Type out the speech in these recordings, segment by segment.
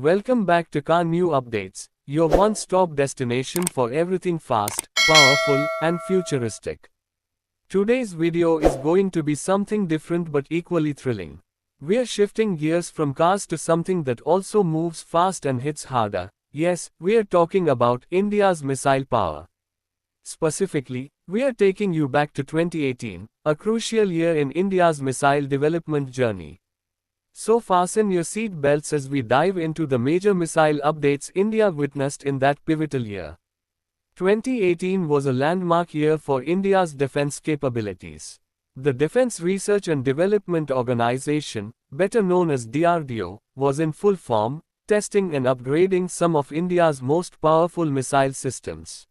Welcome back to Car New Updates, your one-stop destination for everything fast, powerful, and futuristic. Today's video is going to be something different but equally thrilling. We're shifting gears from cars to something that also moves fast and hits harder. Yes, we're talking about India's missile power. Specifically, we are taking you back to 2018, a crucial year in India's missile development journey. So fasten your seat belts as we dive into the major missile updates India witnessed in that pivotal year. 2018 was a landmark year for India's defense capabilities. The Defense Research and Development Organization, better known as DRDO, was in full form, testing and upgrading some of India's most powerful missile systems.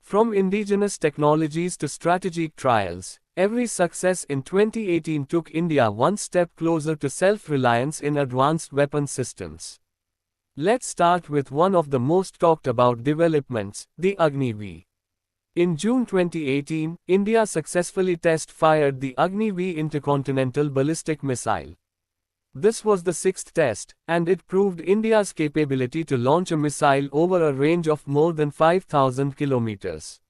From indigenous technologies to strategic trials, every success in 2018 took India one step closer to self-reliance in advanced weapon systems. Let's start with one of the most talked about developments, the Agni-V. In June 2018, India successfully test-fired the Agni-V intercontinental ballistic missile. This was the sixth test, and it proved India's capability to launch a missile over a range of more than 5,000 kilometers.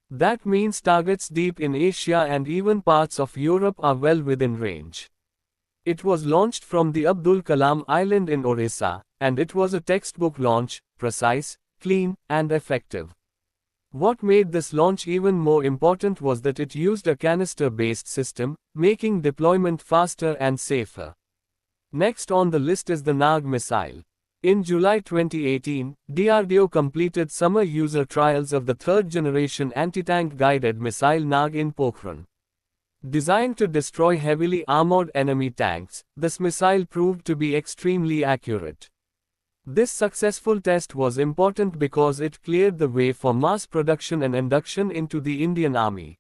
That means targets deep in Asia and even parts of Europe are well within range. It was launched from the Abdul Kalam Island in Orissa, and it was a textbook launch, precise, clean, and effective. What made this launch even more important was that it used a canister-based system, making deployment faster and safer. Next on the list is the Nag missile. In July 2018, DRDO completed summer user trials of the third-generation anti-tank guided missile Nag in Pokhran. Designed to destroy heavily armored enemy tanks, this missile proved to be extremely accurate. This successful test was important because it cleared the way for mass production and induction into the Indian Army.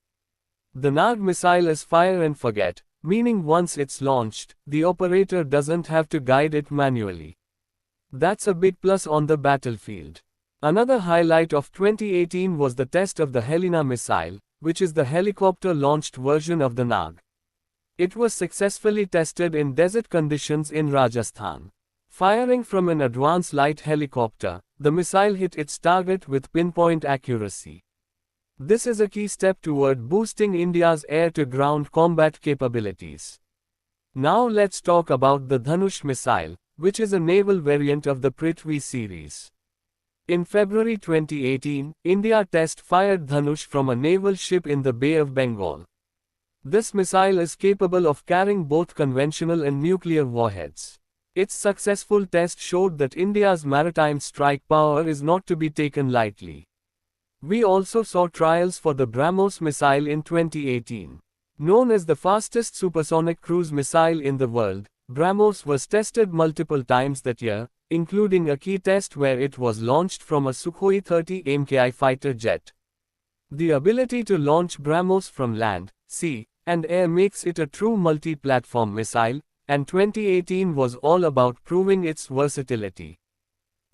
The Nag missile is fire and forget, meaning once it's launched, the operator doesn't have to guide it manually. That's a big plus on the battlefield. Another highlight of 2018 was the test of the Helena missile, which is the helicopter-launched version of the Nag. It was successfully tested in desert conditions in Rajasthan. Firing from an advanced light helicopter, the missile hit its target with pinpoint accuracy. This is a key step toward boosting India's air-to-ground combat capabilities. Now let's talk about the Dhanush missile, which is a naval variant of the Prithvi series. In February 2018, India test-fired Dhanush from a naval ship in the Bay of Bengal. This missile is capable of carrying both conventional and nuclear warheads. Its successful test showed that India's maritime strike power is not to be taken lightly. We also saw trials for the BrahMos missile in 2018. Known as the fastest supersonic cruise missile in the world, BrahMos was tested multiple times that year, including a key test where it was launched from a Sukhoi 30 MKI fighter jet. The ability to launch BrahMos from land, sea, and air makes it a true multi-platform missile, and 2018 was all about proving its versatility.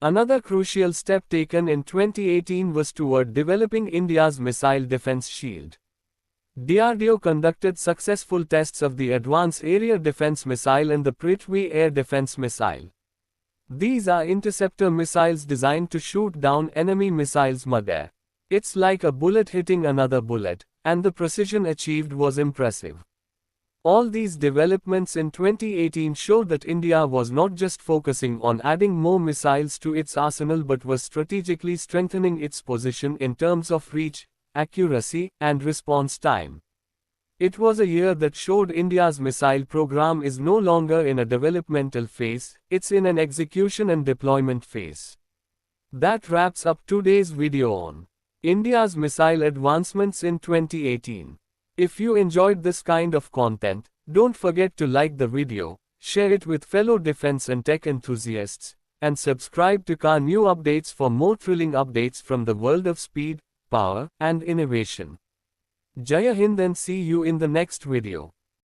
Another crucial step taken in 2018 was toward developing India's missile defense shield. DRDO conducted successful tests of the Advanced Area Defense Missile and the Prithvi Air Defense Missile. These are interceptor missiles designed to shoot down enemy missiles midair. It's like a bullet hitting another bullet, and the precision achieved was impressive. All these developments in 2018 showed that India was not just focusing on adding more missiles to its arsenal but was strategically strengthening its position in terms of reach, accuracy, and response time. It was a year that showed India's missile program is no longer in a developmental phase, it's in an execution and deployment phase. That wraps up today's video on India's missile advancements in 2018. If you enjoyed this kind of content, don't forget to like the video, share it with fellow defense and tech enthusiasts, and subscribe to Car New Updates for more thrilling updates from the world of speed, power, and innovation. Jaya Hind and see you in the next video.